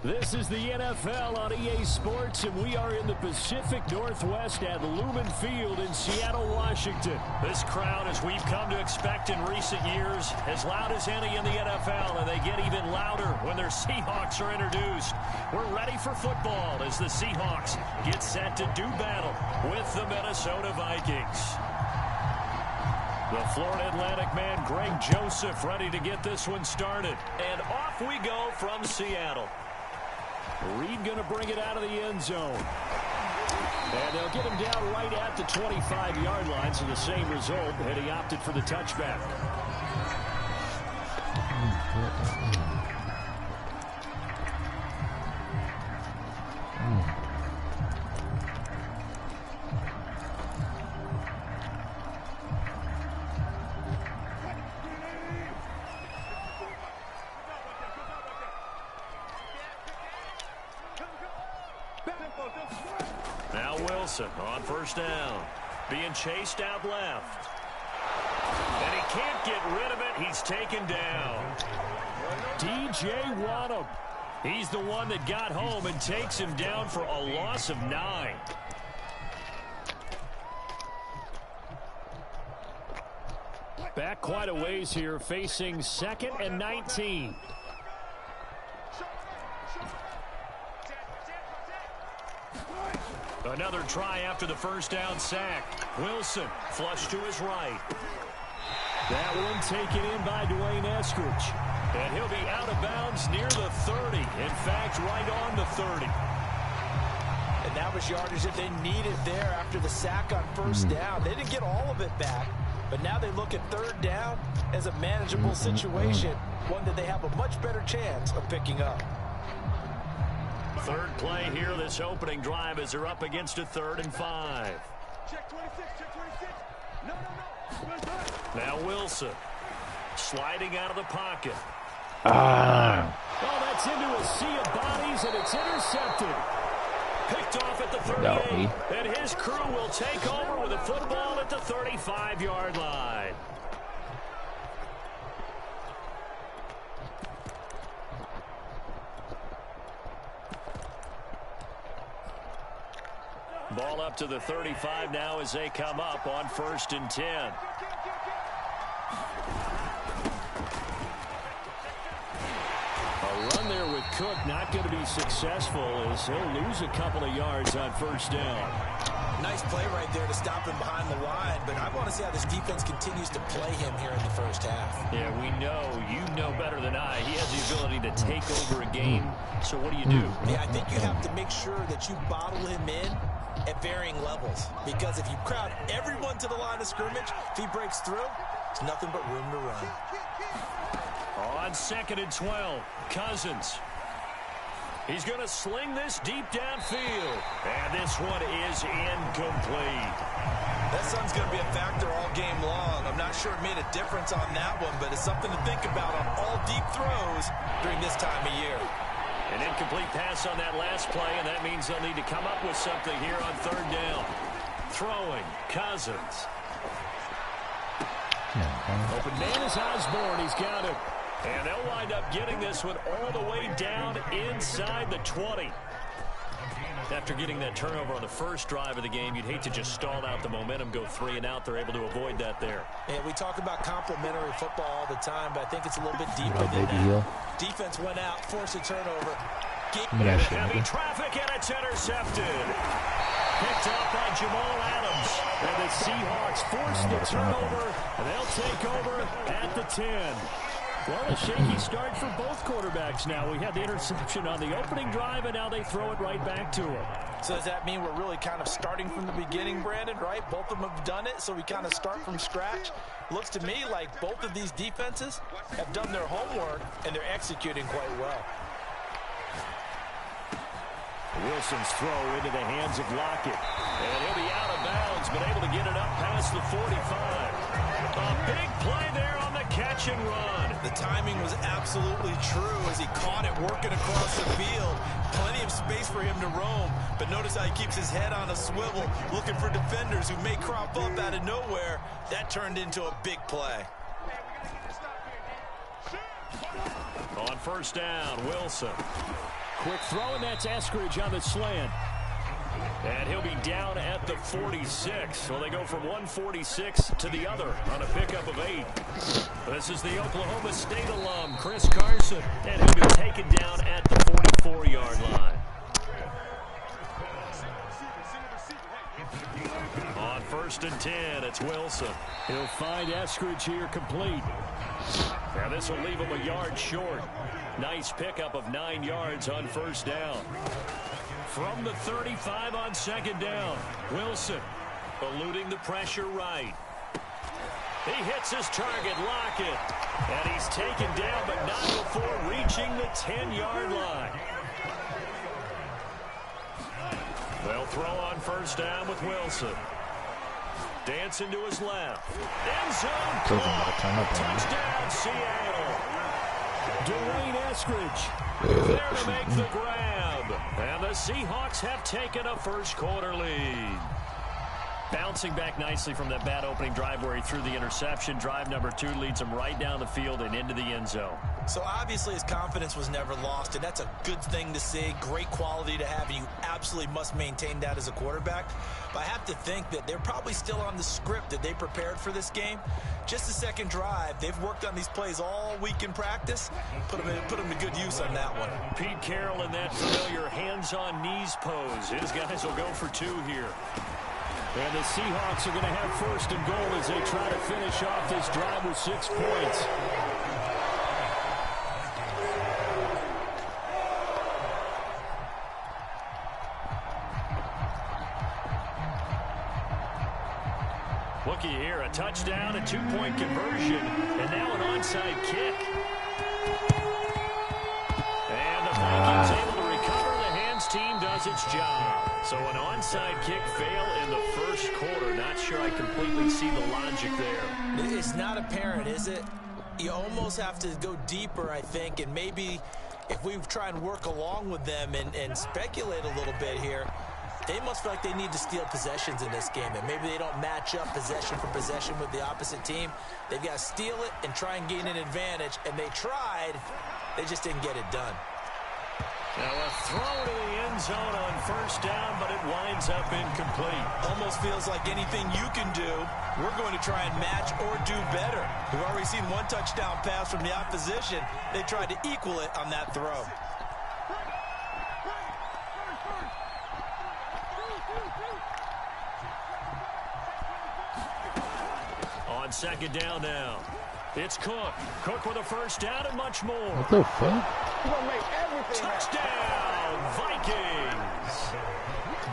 This is the NFL on EA Sports, and we are in the Pacific Northwest at Lumen Field in Seattle, Washington. This crowd, as we've come to expect in recent years, as loud as any in the NFL, and they get even louder when their Seahawks are introduced. We're ready for football as the Seahawks get set to do battle with the Minnesota Vikings. The Florida Atlantic man, Greg Joseph, ready to get this one started. And off we go from Seattle. Reed going to bring it out of the end zone. And they'll get him down right at the 25-yard line, so the same result, and he opted for the touchback. Now Wilson on first down, being chased out left. And he can't get rid of it. He's taken down. jayrou7. He's the one that got home and takes him down for a loss of 9. Back quite a ways here, facing 2nd and 19. Another try after the first down sack. Wilson flush to his right. That one taken in by Dwayne Eskridge. And he'll be out of bounds near the 30. In fact, right on the 30. And that was yardage that they needed there after the sack on first down. They didn't get all of it back, but now they look at third down as a manageable situation, one that they have a much better chance of picking up. Third play here, this opening drive, as they're up against a 3rd and 5. Check 26, check 26. No. Now Wilson sliding out of the pocket. Ah. Oh, that's into a sea of bodies, and it's intercepted. Picked off at the 38, and his crew will take over with a football at the 35-yard line. Ball up to the 35 now as they come up on 1st and 10. A run there with Cook not going to be successful as he'll lose a couple of yards on first down. Nice play right there to stop him behind the line, but I want to see how this defense continues to play him here in the first half. Yeah, we know, you know better than I, he has the ability to take over a game. So what do? Yeah, I think you have to make sure that you bottle him in at varying levels, because if you crowd everyone to the line of scrimmage, if he breaks through, it's nothing but room to run. On 2nd and 12, Cousins. He's going to sling this deep downfield, and this one is incomplete. That sun's going to be a factor all game long. I'm not sure it made a difference on that one, but it's something to think about on all deep throws during this time of year. An incomplete pass on that last play, and that means they'll need to come up with something here on 3rd down. Throwing, Cousins. Open man is Osborne. He's got it. And they'll wind up getting this one all the way down inside the 20. After getting that turnover on the first drive of the game, you'd hate to just stall out the momentum, go 3 and out. They're able to avoid that there. Yeah, we talk about complementary football all the time, but I think it's a little bit deeper than that. Defense went out, forced a turnover. Heavy traffic, and it's intercepted. Picked up by Jamal Adams. And the Seahawks force the turnover, and they'll take over at the 10. Well, a shaky start for both quarterbacks now. We had the interception on the opening drive, and now they throw it right back to him. So does that mean we're really kind of starting from the beginning, Brandon, right? Both of them have done it, so we kind of start from scratch. Looks to me like both of these defenses have done their homework, and they're executing quite well. Wilson's throw into the hands of Lockett. And he'll be out of bounds, but able to get it up past the 45. A big play there on the catch and run. The timing was absolutely true as he caught it working across the field. Plenty of space for him to roam, but notice how he keeps his head on a swivel, looking for defenders who may crop up out of nowhere. That turned into a big play. On first down, Wilson. Quick throw, and that's Eskridge on the slant. And he'll be down at the 46. So they go from 146 to the other on a pickup of 8. This is the Oklahoma State alum, Chris Carson. And he'll be taken down at the 44-yard line. On 1st and 10, it's Wilson. He'll find Eskridge here complete. Now this will leave him a yard short. Nice pickup of 9 yards on 1st down. From the 35 on 2nd down, Wilson eluding the pressure right. He hits his target, Lockett. And he's taken down, but not before reaching the 10-yard line. They'll throw on 1st down with Wilson. Dancing to his left. End zone. Touchdown, Seattle. Dwayne Eskridge there to make the grab. And the Seahawks have taken a first-quarter lead. Bouncing back nicely from that bad opening drive where he threw the interception. Drive number 2 leads him right down the field and into the end zone. So obviously his confidence was never lost, and that's a good thing to see. Great quality to have, and you absolutely must maintain that as a quarterback. But I have to think that they're probably still on the script that they prepared for this game. Just the second drive, they've worked on these plays all week in practice. Put them to good use on that one. Pete Carroll in that familiar hands-on knees pose. His guys will go for 2 here. And the Seahawks are going to have 1st and goal as they try to finish off this drive with 6 points. Looky here, a touchdown, a 2-point conversion, and now an onside kick. And the Vikings able to recover. The hands team does its job. So an onside kick fail in the first quarter. Not sure I completely see the logic there. It's not apparent, is it? You almost have to go deeper, I think, and maybe if we try and work along with them and speculate a little bit here, they must feel like they need to steal possessions in this game, and maybe they don't match up possession for possession with the opposite team. They've got to steal it and try and gain an advantage, and they tried. They just didn't get it done. Now a throw to the end zone on 1st down, but it winds up incomplete. Almost feels like anything you can do, we're going to try and match or do better. We've already seen 1 touchdown pass from the opposition. They tried to equal it on that throw. On 2nd down now, it's Cook. Cook with a 1st down and much more. What the fuck? Touchdown, Vikings!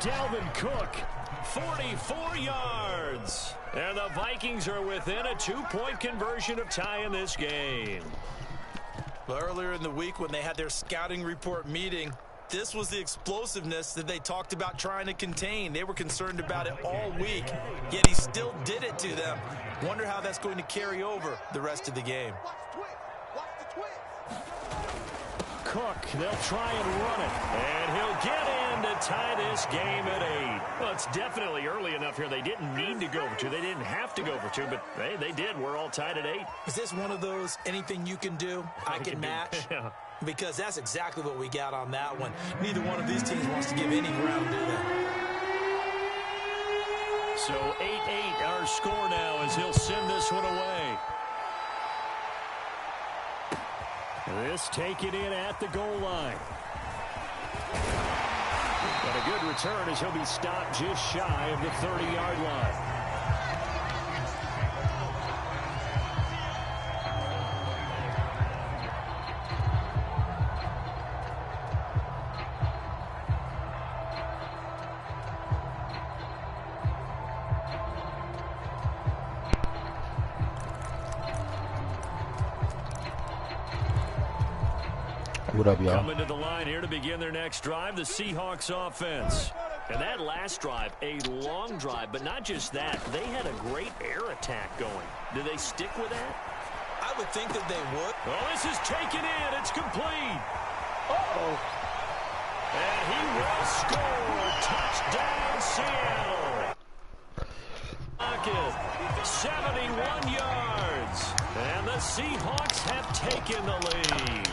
Dalvin Cook, 44 yards. And the Vikings are within a 2-point conversion of tying this game. Well, earlier in the week when they had their scouting report meeting, this was the explosiveness that they talked about trying to contain. They were concerned about it all week, yet he still did it to them. Wonder how that's going to carry over the rest of the game. Cook, they'll try and run it, and he'll get in to tie this game at 8. Well, it's definitely early enough here. They didn't need to go for 2. They didn't have to go for 2, but hey, they did. We're all tied at 8. Is this one of those anything you can do, I can match? Yeah. Because that's exactly what we got on that one. Neither one of these teams wants to give any ground, do they? So 8-8 our score now as he'll send this one away. This taken in at the goal line. But a good return as he'll be stopped just shy of the 30-yard line. What up, y'all? Coming to the line here to begin their next drive, the Seahawks offense. And that last drive, a long drive, but not just that. They had a great air attack going. Do they stick with that? I would think that they would. Oh, this is taken in. It's complete. Uh-oh. And he will score. Touchdown, Seattle. Pocket, 71 yards. And the Seahawks have taken the lead.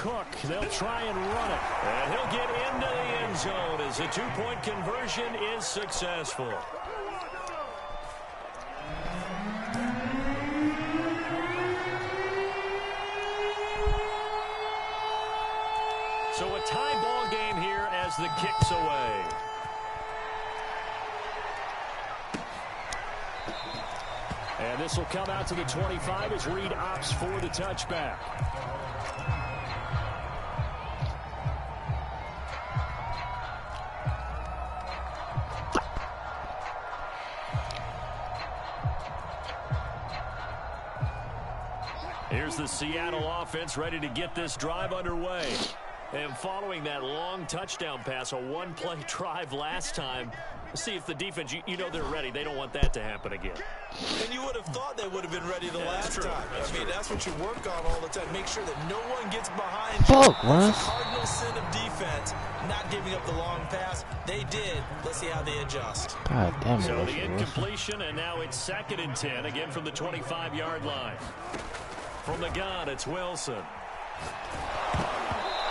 Cook. They'll try and run it. And he'll get into the end zone as the two-point conversion is successful. So a tie ball game here as the kick's away. And this will come out to the 25 as Reed opts for the touchback. Here's the Seattle offense ready to get this drive underway. And following that long touchdown pass, a one-play drive last time, see if the defense, you know they're ready. They don't want that to happen again. And you would have thought they would have been ready the last time. I mean, that's what you work on all the time. Make sure that no one gets behind you. Fuck, man. Cardinal sin of defense, not giving up the long pass. They did. Let's see how they adjust. God damn it. So the incompletion, and now it's 2nd and 10, again from the 25-yard line. From the gun, it's Wilson.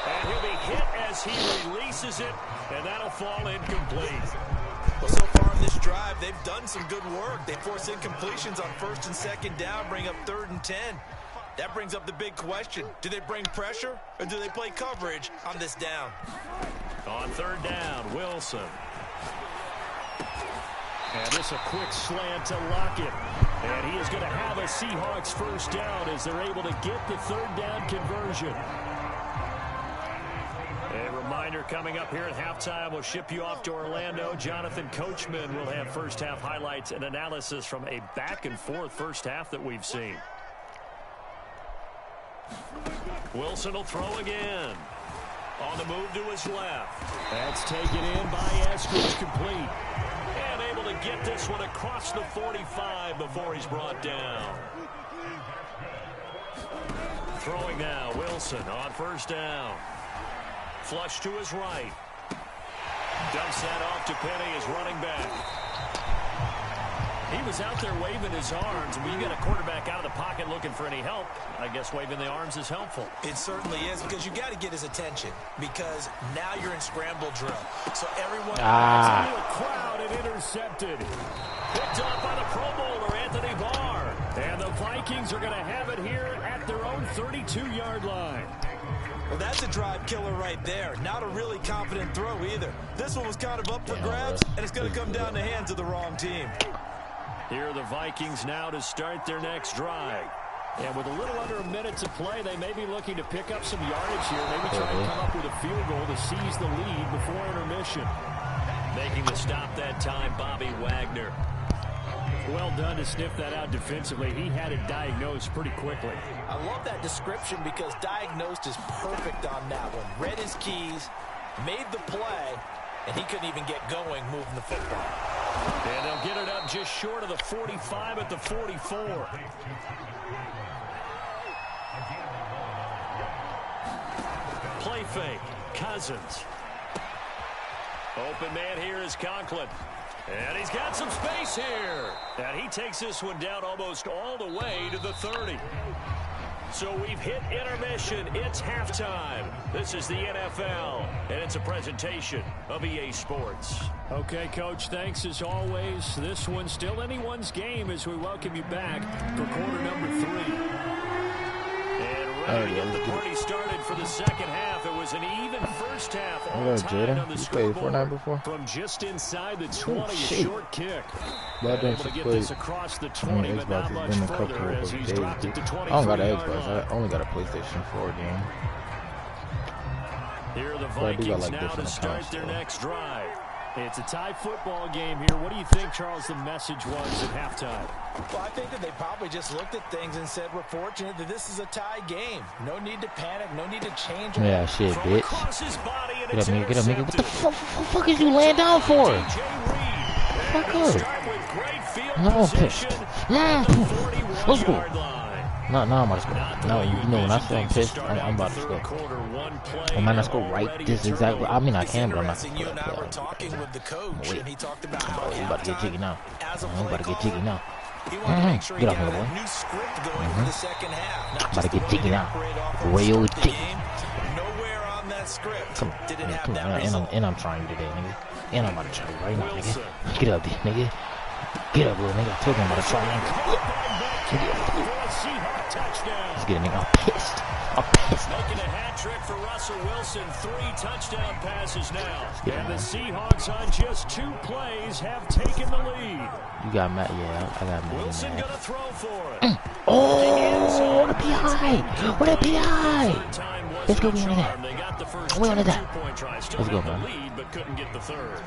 And he'll be hit as he releases it, and that'll fall incomplete. Well, so far in this drive, they've done some good work. They force incompletions on 1st and 2nd down, bring up 3rd and 10. That brings up the big question. Do they bring pressure, or do they play coverage on this down? On 3rd down, Wilson. And this a quick slant to Lockett. And he is going to have a Seahawks 1st down as they're able to get the 3rd down conversion. A reminder coming up here at halftime, we'll ship you off to Orlando. Jonathan Coachman will have first half highlights and analysis from a back-and-forth first half that we've seen. Wilson will throw again. On the move to his left. That's taken in by Eskridge, complete. And able to get this one across the 45 before he's brought down. Throwing now, Wilson on 1st down. Flush to his right. Dumps that off to Penny as running back. He was out there waving his arms. When you get a quarterback out of the pocket looking for any help, I guess waving the arms is helpful. It certainly is, because you got to get his attention, because now you're in scramble drill. So everyone... Into a crowd and intercepted. Picked up by the Pro Bowler, Anthony Barr. And the Vikings are going to have it here at their own 32-yard line. Well, that's a drive killer right there. Not a really confident throw either. This one was kind of up for grabs, and it's going to come down the hands of the wrong team. Here are the Vikings now to start their next drive. And with a little under a minute to play, they may be looking to pick up some yardage here. Maybe try to come up with a field goal to seize the lead before intermission. Making the stop that time, Bobby Wagner. Well done to sniff that out defensively. He had it diagnosed pretty quickly. I love that description, because diagnosed is perfect on that one. Read his keys, made the play, and he couldn't even get going moving the football. And they'll get it up just short of the 45 at the 44. Play fake. Cousins. Open man here is Conklin. And he's got some space here. And he takes this one down almost all the way to the 30. So we've hit intermission. It's halftime. This is the NFL, and it's a presentation of EA Sports. Okay, Coach, thanks as always. This one's still anyone's game as we welcome you back for quarter number 3. And ready to get the party started for the second half. It was an even first half. All tied on the scoreboard from just inside the 20, a short kick. Able to get this across the 20, but not much further as he's dropped it to 23. I don't got an Xbox. I only got a PlayStation 4 game. Here are the Vikings now to start their next drive. It's a tie football game here. What do you think, Charles, the message was at halftime? Well, I think that they probably just looked at things and said, we're fortunate that this is a tie game. No need to panic. No need to change. Yeah, shit, bitch. Get up, nigga. Get up, nigga. What the fuck is you laying down for? Fuck up. No, I'm pissed. Let's go. No, I'm about to go. No, you know when I say I'm pissed, I'm about to go. Oh man, let's go right this exactly. I mean I can, but I'm not. You and I were talking with the coach, and he talked about how I'm about to get jiggy now. I'm about to get jiggy now. He wanted to make sure he got a new script going for the second half. I'm about to get jiggy now. Real jiggy. that script. Come on, Didn't man, have come that on. result. And I'm trying you today, nigga. And I'm about to try you right now, nigga. Get up, nigga. Get up, little nigga. I told you I'm about to try you. Let's get it, nigga. I'm pissed. Making a hat trick for Russell Wilson. 3 touchdown passes now. And the Seahawks on just 2 plays have taken the lead. You got Matt, yeah, I got Matt. Wilson gonna throw for it. Oh, what a PI! What a PI! Let's go, we on that. They got the first We on that. two-point try. Still Let's go, got the man. lead, but couldn't get the third.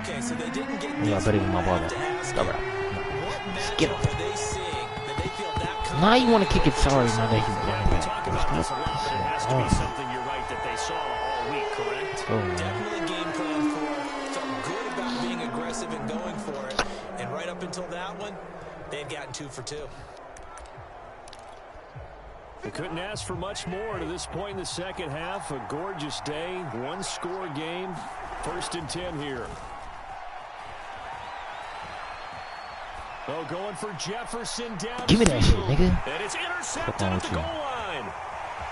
Okay, so they didn't get Yeah, I better get my ball back. All right. Skip him. Now you want to kick it, sorry, now that he's running back. Talk about this a lot, but it has to be something, you're right, that they saw all week, correct? Oh, man. Definitely game plan for it. Felt good about being aggressive and going for it. And right up until that one, they had gotten 2 for 2. They couldn't ask for much more to this point in the second half. A gorgeous day, 1-score game. 1st and 10 here. Oh, going for Jefferson down. Give me that shit, nigga. And it's intercepted at the goal line.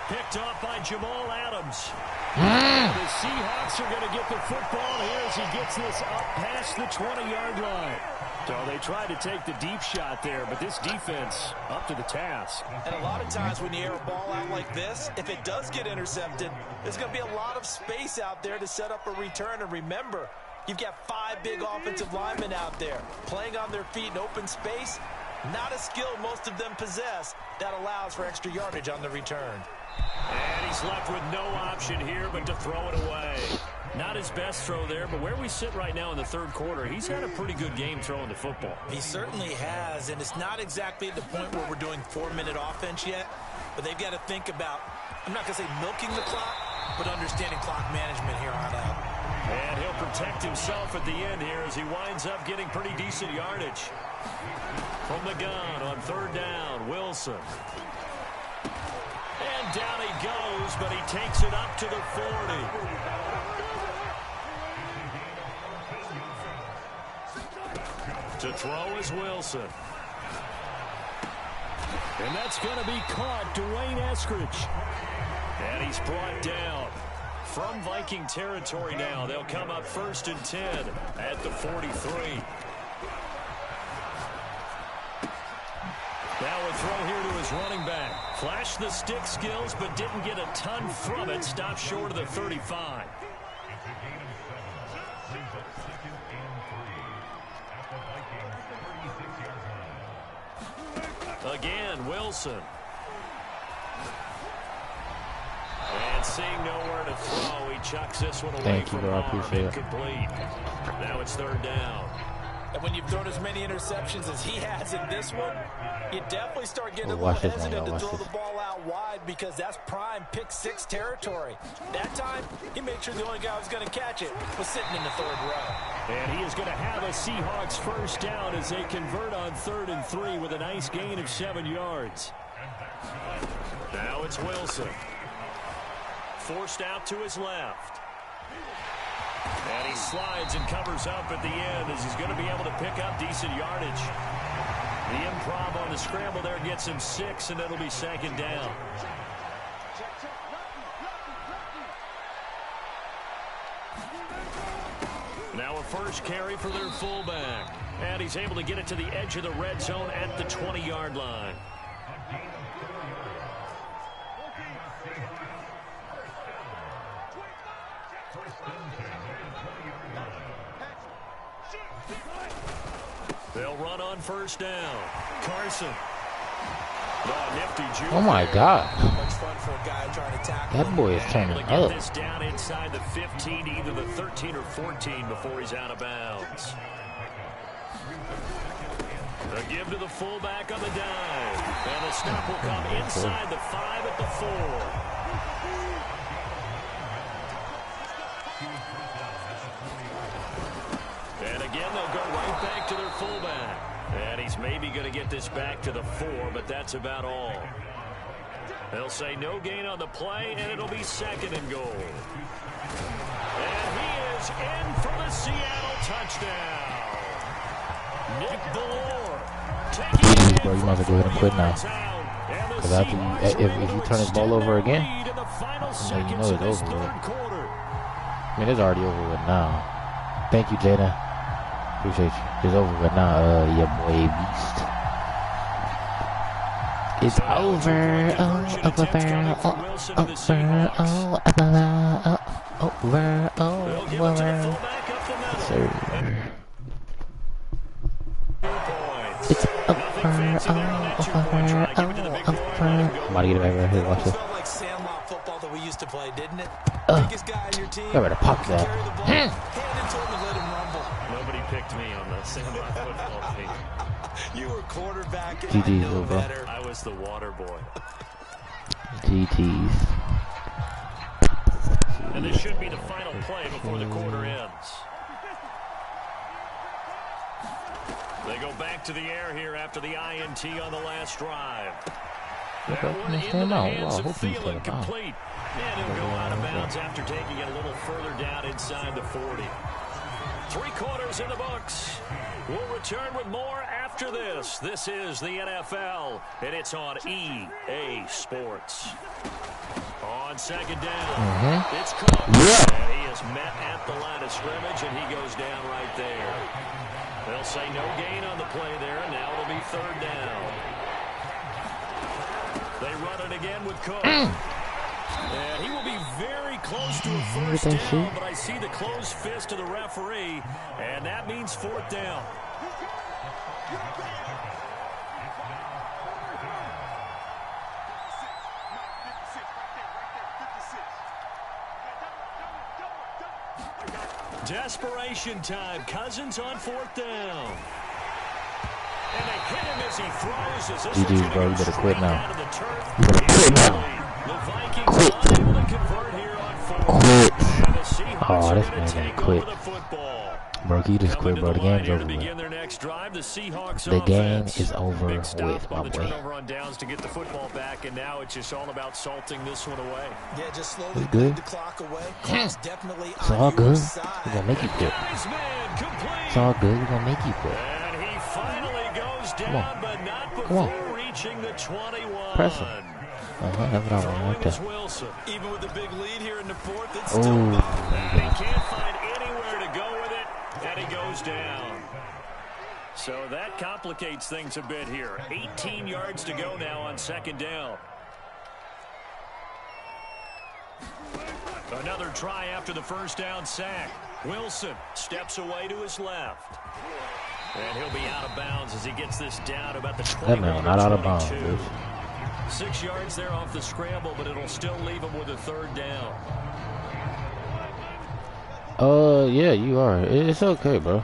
Picked off by Jamal Adams. The Seahawks are going to get the football here as he gets this up past the 20-yard line. So they tried to take the deep shot there, but this defense up to the task. And a lot of times when you air a ball out like this, if it does get intercepted, there's going to be a lot of space out there to set up a return. And remember, you've got 5 big offensive linemen out there playing on their feet in open space. Not a skill most of them possess that allows for extra yardage on the return. And he's left with no option here but to throw it away. Not his best throw there, but where we sit right now in the 3rd quarter, he's had a pretty good game throwing the football. He certainly has, and it's not exactly at the point where we're doing 4-minute offense yet, but they've got to think about, I'm not going to say milking the clock, but understanding clock management here on out. And he'll protect himself at the end here as he winds up getting pretty decent yardage. From the gun on 3rd down, Wilson. And down he goes, but he takes it up to the 40. To throw is Wilson. And that's going to be caught, Dwayne Eskridge. And he's brought down. From Viking territory now, they'll come up 1st and 10 at the 43. Now a throw here to his running back. Flashed the stick skills, but didn't get a ton from it. Stopped short of the 35. Again, Wilson. And seeing nowhere to throw, he chucks this one away. Thank you, from bro. I arm. appreciate it. Incomplete. Now it's 3rd down. And when you've thrown as many interceptions as he has in this one, you definitely start getting a little watch this one, hesitant to watch throw this. the ball out wide because that's prime pick 6 territory. That time, he made sure the only guy who was going to catch it was sitting in the 3rd row. And he is going to have a Seahawks 1st down as they convert on 3rd and 3 with a nice gain of 7 yards. Now it's Wilson. Forced out to his left. And he slides and covers up at the end as he's going to be able to pick up decent yardage. The improv on the scramble there gets him 6, and it'll be 2nd down. Now a first carry for their fullback. And he's able to get it to the edge of the red zone at the 20-yard line. They'll run on 1st down. Carson. Oh my God. Much fun for a guy trying to tackle. That boy is turning Get up. this down inside the 15, either the 13 or 14 before he's out of bounds. A give to the fullback on the dive. And the snap will come inside the 5 at the 4. And again, they'll go right back to their fullback. And he's maybe going to get this back to the 4, but that's about all. They'll say no gain on the play, and it'll be 2nd and goal. And he is in for the Seattle touchdown. Nick Ballore taking it in. Bro, you might as well go ahead and quit now. And the Because after if you turn this ball over again, you know it's over with. I mean, it's already over with now. Thank you, Jada. Appreciate you. It's over with now, your boy Beast. It's over. Over. Sir. It's over. I'm about to get it back right here. Watch this. I better pop that. Nobody picked me on the Sandlot football team. You were quarterback. GG's, little bro. I was the water boy. GG's. And this should be the final play before the quarter ends. They go back to the air here after the INT on the last drive. That one into the hands of Thielen, complete. And he'll go out of bounds after taking it a little further down inside the 40. 3 quarters in the books. We'll return with more after this. This is the NFL, and it's on EA Sports. On second down, it's Cook. Yeah. And he is met at the line of scrimmage, and he goes down right there. They'll say no gain on the play there, and now it'll be third down. They run it again with Cook. And he will be very close to a first down, but I see the closed fist of the referee, and that means fourth down. Desperation time. Cousins on fourth down. And they hit him as he throws. GG's, bro. You better quit now. You better quit now. The Vikings unable to convert here on fourth. Quit. Oh, this man gonna quit. Bro, you just quit, bro. The game's over with. The game is over with, my boy. Turnover on downs to get the football back, and now it's just all about salting this one away. Yeah, just slowly it's good. The clock away. Definitely it's all good. We're gonna make you quit. It's all good. We're gonna make you quit. And he finally goes down, but not before reaching the 21. Press him. That's what I want right there. Even with the big lead here in the fourth, it's still and he can't find anywhere to go with it, and he goes down. So that complicates things a bit here. 18 yards to go now on second down. Another try after the first down sack. Wilson steps away to his left. And he'll be out of bounds as he gets this down about the 20. That man not out of bounds, dude. 6 yards there off the scramble, but it'll still leave him with a third down. Yeah, you are. It's okay, bro.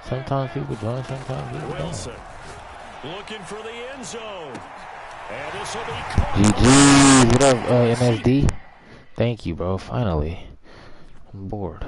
Sometimes people join, sometimes people Wilson looking for the end zone. And this will be GG. What up, MSD? Thank you, bro. Finally. I'm bored.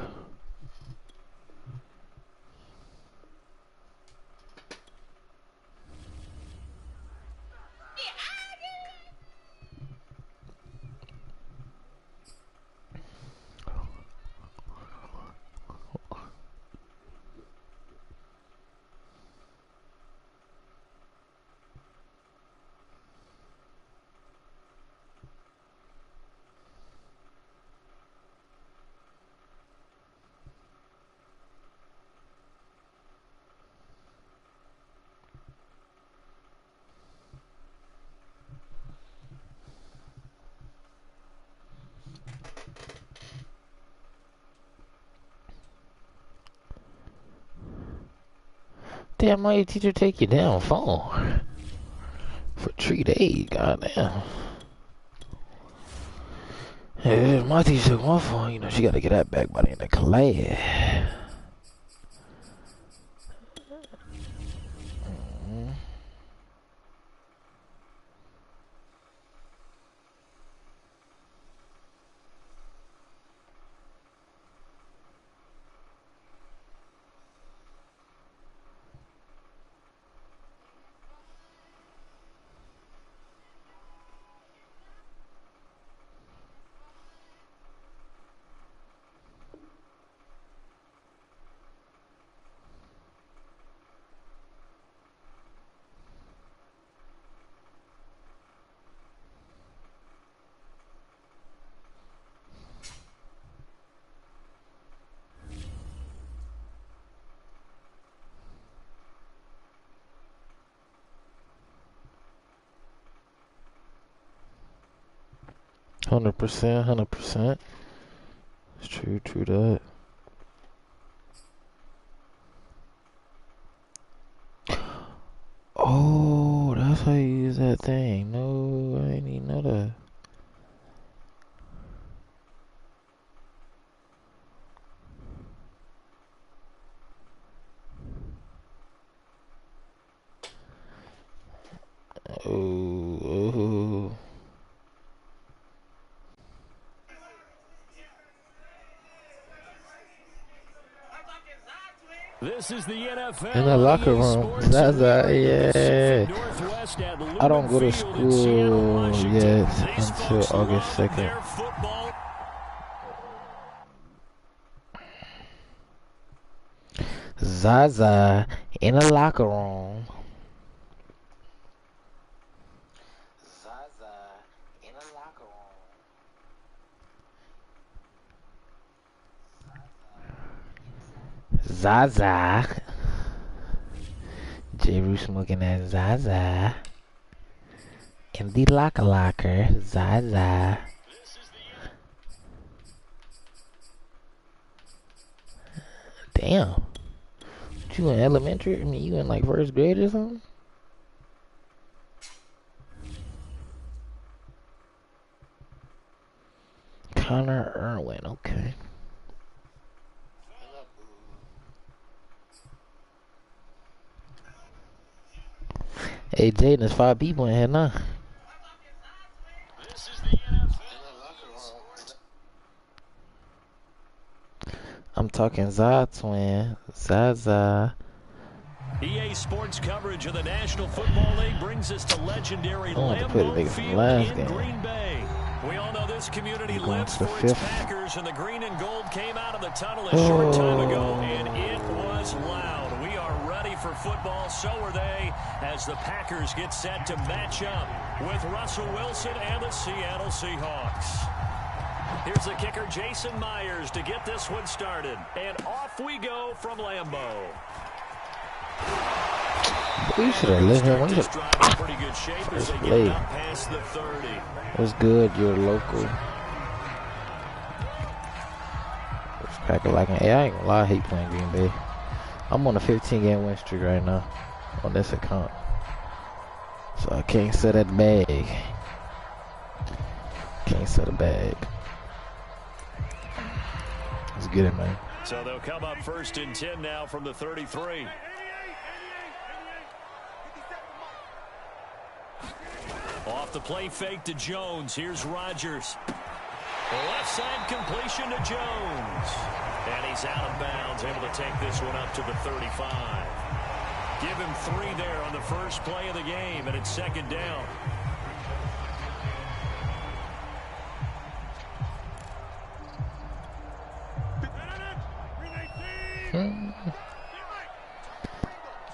Damn, my teacher take you down phone for 3 days. Goddamn. Yeah, my teacher took my phone. You know, she got to get that back by the end of class. 100%, 100%. It's true that. Oh, that's how you use that thing. No, I didn't even know that. Oh. This is the NFL In the locker room. Zaza, yeah. I don't go to school yet until August 2nd. Zaza in the locker room. Zaza in the locker room. Zaza. Jayrou smoking that Zaza. In the locker. Zaza. Damn. You in elementary? I mean, you in like first grade or something? Connor Irwin, okay. Hey, Jaden, there's 5 people in here now. I'm talking Za twin. Zaza. EA Sports coverage of the National Football League brings us to legendary Lambeau Field in Green Bay. We all know this community lives for its Packers, and the green and gold came out of the tunnel a short time ago, and it was loud. We are ready for football, so are they, as the Packers get set to match up with Russell Wilson and the Seattle Seahawks. Here's the kicker, Jason Myers, to get this one started. And off we go from Lambeau. You should have let him. What's good? You're local. Packer like, hey, I ain't gonna lie, I hate playing Green Bay. I'm on a 15-game win streak right now on this account, so I can't set that bag. Can't set a bag. Let's get it, man. So they'll come up 1st and 10 now from the 33. Off the play fake to Jones. Here's Rodgers. Left side completion to Jones. And he's out of bounds, able to take this one up to the 35. Give him 3 there on the first play of the game, and it's 2nd down.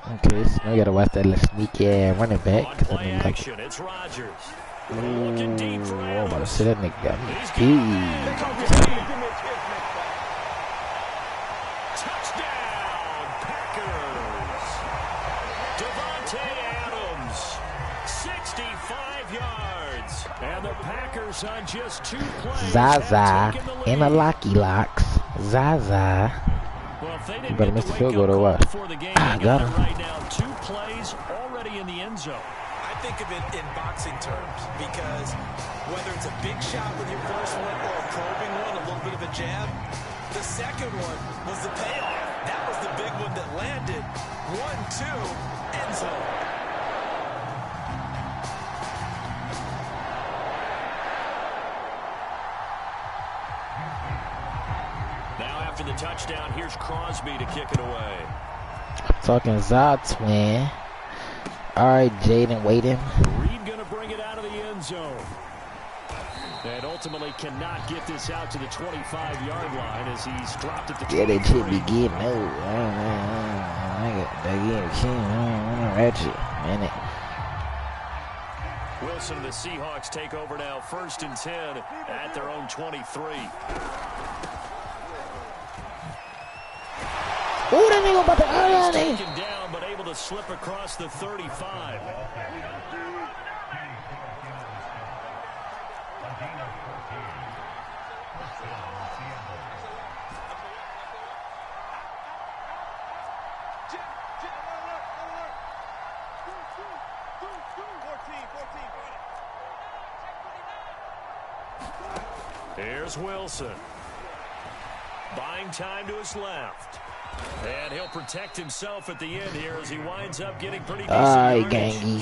Okay, so now you gotta watch that little sneaky running back. Cause I mean, like, it's Rodgers. I'm about to say that nigga got me beat. Touchdown, Packers. Devontae Adams, 65 yards. And the Packers on just 2 plays. Zaza in the locks. Zaza. Well, if they didn't you better miss the field goal or what? I got him. Right now, 2 plays already in the end zone. I think of it in boxing terms, because whether it's a big shot with your first one or a probing one, a little bit of a jab, the second one was the payoff. That was the big one that landed. 1-2, end zone. Now after the touchdown, here's Crosby to kick it away. Talking Za twin. All right, Jaden, waiting. Reed going to bring it out of the end zone. And ultimately cannot get this out to the 25-yard line as he's dropped at the 23. Yeah, they should be getting old. I got back in ratchet, man. Wilson and the Seahawks take over now, 1st and 10 at their own 23. Oh, that nigga about to out there. Taken down, but able to slip across the 35. Here's Wilson. Buying time to his left. And he'll protect himself at the end here as he winds up getting pretty decent yardage. Gangy.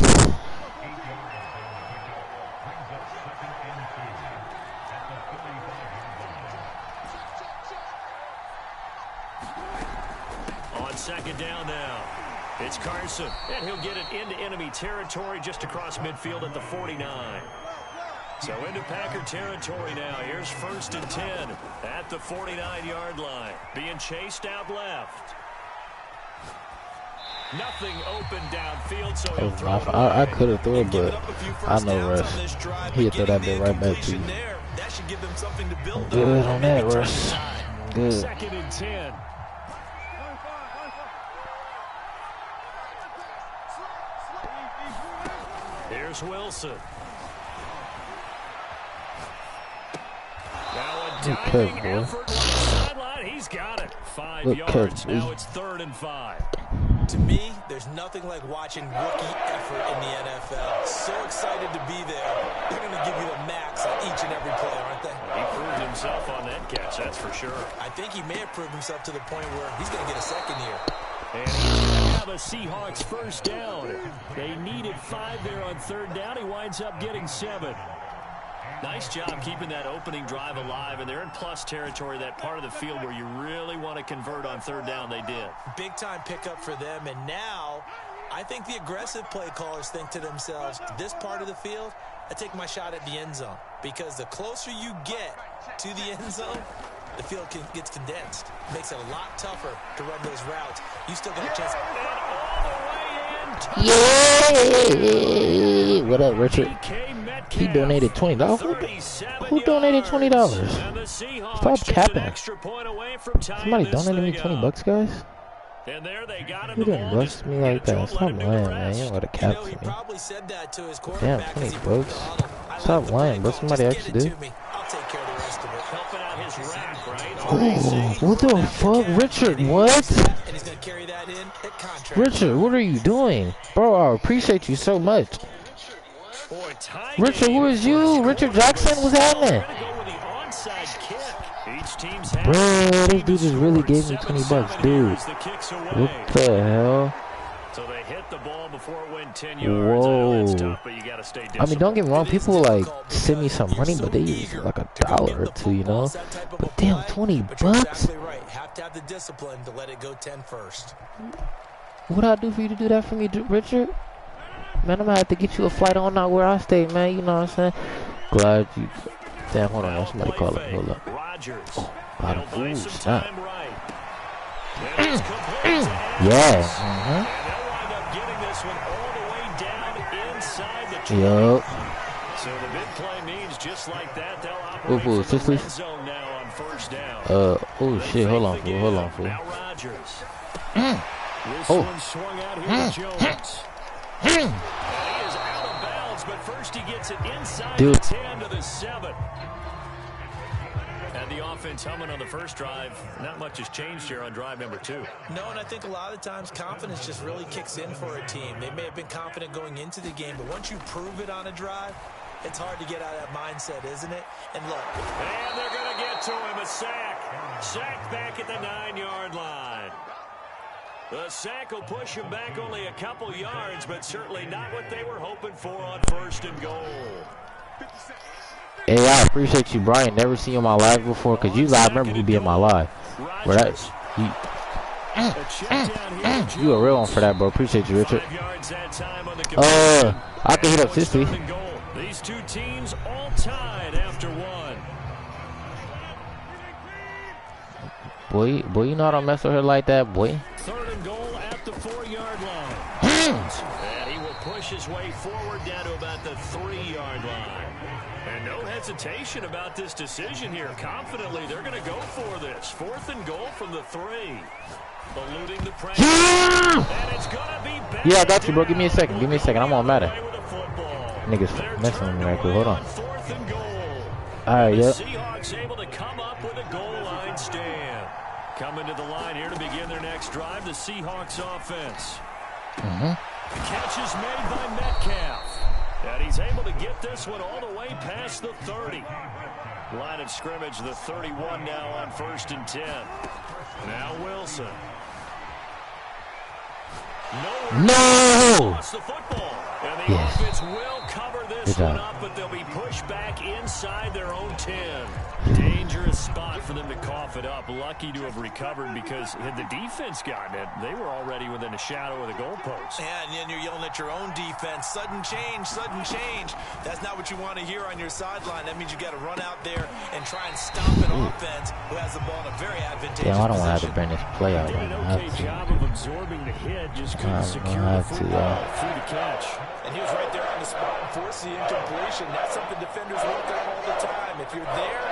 On second down now. It's Carson, and he'll get it into enemy territory just across midfield at the 49. So into Packer territory now. Here's 1st and 10 at the 49-yard line. Being chased out left. Nothing open downfield, so he'll throw it away. I could have thrown it, but I know Russ. He'll throw that bit right back to you. That should give them something to build Good on that, Russ. Good. 2nd and 10. Here's Wilson. Now a diving effort on the sideline. He's got it. 5 yards. Now it's 3rd and 5. To me, there's nothing like watching rookie effort in the NFL. So excited to be there. They're going to give you the max on each and every play, aren't they? He proved himself on that catch, that's for sure. I think he may have proved himself to the point where he's going to get a second year. And he's going to have a Seahawks 1st down. They needed 5 there on 3rd down. He winds up getting 7. Nice job keeping that opening drive alive, and they're in plus territory, that part of the field where you really want to convert on 3rd down. They did. Big-time pickup for them, and now I think the aggressive play callers think to themselves, this part of the field, I take my shot at the end zone, because the closer you get to the end zone, the field gets condensed. Makes it a lot tougher to run those routes. You still got a chance. And all the way in. Yeah! What up, Richard? He donated $20. Who donated $20? Stop capping. Somebody donated me $20, guys. You didn't bust me like that. Stop lying, man. You don't gotta cap to me. Damn, $20. Stop lying, bro. Somebody actually did. Oh, what the fuck, Richard? What? Richard, what are you doing, bro? I appreciate you so much. Richard, who is you? Richard Jackson? What's happening? Bro, this dude just really gave me $20, dude. What the hell? So they hit the ball before it went 10 yards. Whoa. Tough, but you gotta stay I mean, don't get me wrong. People like send me some money, but they use like $1 or $2, you know. But damn, $20. Have to have the discipline to let it go 10 first. What I do for you to do that for me, Richard? Man, I'm gonna have to get you a flight on out where I stay, man. You know what I'm saying? Glad you. Damn, hold on. Somebody call it. Hold up. Oh, got him. Ooh, snap. Yeah. Yup. So the big play means just like that, they'll operate from the red zone now on 1st down. Oh shit, hold on, fool. Hold on, fool. Now Rodgers. This one swung out here to Jones. And he is out of bounds, but first he gets it inside the 10 to the 7. And the offense humming on the first drive. Not much has changed here on drive number 2. No, and I think a lot of times confidence just really kicks in for a team. They may have been confident going into the game, but once you prove it on a drive, it's hard to get out of that mindset, isn't it? And look. And they're going to get to him. A sack. Sack back at the 9-yard line. The sack will push him back only a couple yards, but certainly not what they were hoping for on 1st and goal. Hey, I appreciate you, Brian. Never seen you in my live before, because you live remember who be in my live. Bro, that, you a real one for that, bro. Appreciate you, Richard. I can hit up 60. These two teams all tied after 1. Boy, you know how to mess with her like that, boy. 3rd and goal at the 4-yard line. And he will push his way forward down to about the 3-yard line. And no hesitation about this decision here. Confidently, they're going to go for this. 4th and goal from the 3. Eluding the pressure. And it's going to be back. Yeah, I got you, bro. Give me a second. Give me a second. I'm on Madden. Niggas messing with me right quick. Hold on. Alright, yep. The Seahawks able to come up with a goal line stand. Coming to the line here to begin their next drive, the Seahawks offense. The catch is made by Metcalf. And he's able to get this one all the way past the 30. Line of scrimmage, the 31 now on 1st and 10. Now Wilson. No! Lost the football. And the offense will cover this one up, but they'll be pushed back inside their own 10. Dangerous spot for them to cough it up. Lucky to have recovered because had the defense gotten it, they were already within a shadow of the goalpost. Yeah, and then you're yelling at your own defense. Sudden change, sudden change. That's not what you want to hear on your sideline. That means you got to run out there and try and stop an offense who has the ball in a very advantageous Damn, I don't position. want to have to bring this play out. Did an okay job of absorbing the hit, just couldn't secure the football through the catch. And he was right there on the spot and forced the incompletion. That's something defenders work on all the time. If you're there,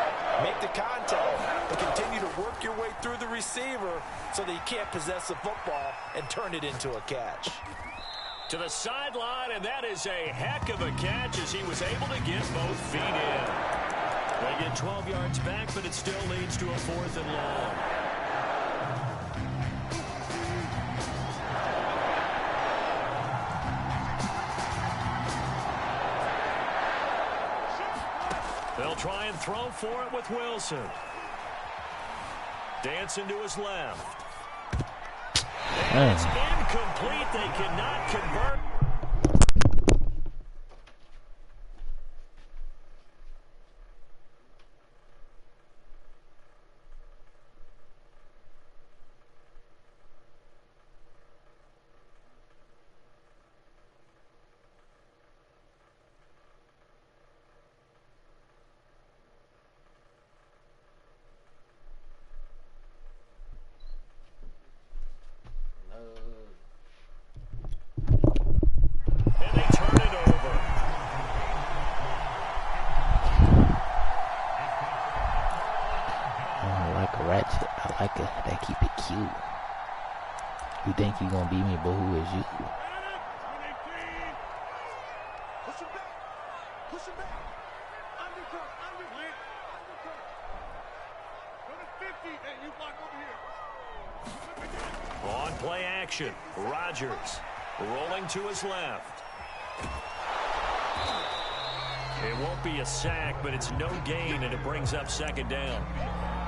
make the contact, but continue to work your way through the receiver so that you can't possess the football and turn it into a catch. To the sideline, and that is a heck of a catch as he was able to get both feet in. They get 12 yards back, but it still leads to a 4th and long. They'll try and throw for it with Wilson. Dancing to his left. And it's incomplete. They cannot convert. They keep it cute. You think you gonna beat me, but who is you? Push him back. Push him back. Undercut. Undercut. Go to 50. Hey, you block over here. On play action. Rodgers rolling to his left. It won't be a sack, but it's no gain, and it brings up 2nd down.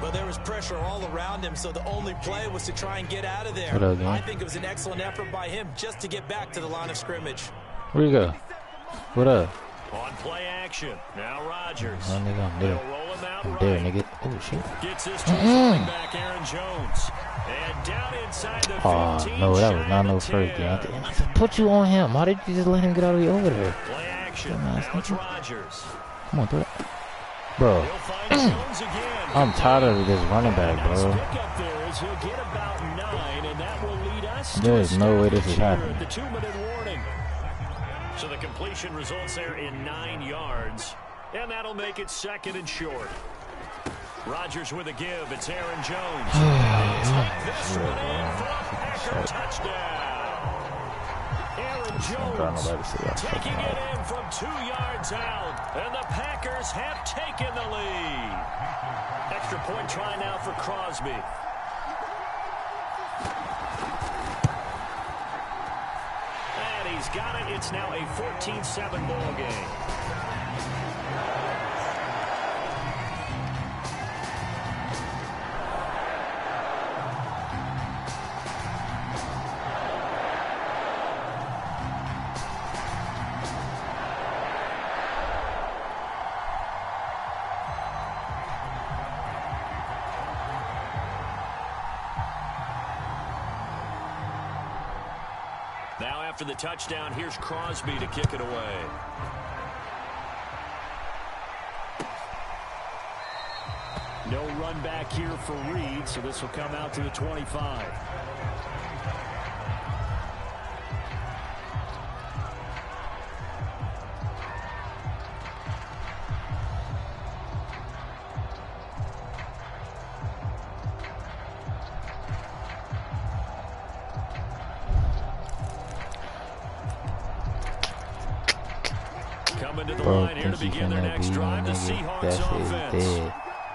Well, there was pressure all around him, so the only play was to try and get out of there. I think it was an excellent effort by him just to get back to the line of scrimmage. Where you go? What up? On play action. Now Rodgers. Oh, nigga, I'm there. Roll him out I'm right. there, nigga. Oh, shit. Gets this to running back Aaron Jones. And down inside the 15. Oh, no, that was not no first game. I put you on him. Why did you just let him get all the way over there? Play action. Now it's Rodgers. Come on, throw that. Bro, I'm tired of this running back, bro. There is no way this is happening. The 2-minute warning. So the completion results there in 9 yards, and that'll make it 2nd and short. Rodgers with a give. It's Aaron Jones. Take this one in for a Packer touchdown. Aaron Jones taking it in from 2 yards out, and the Packers have taken the lead. Extra point try now for Crosby. And he's got it. It's now a 14-7 ball game. Now after the touchdown, here's Crosby to kick it away. No run back here for Reed, so this will come out to the 25. Coming to the line here to begin their next drive, the Seahawks offense.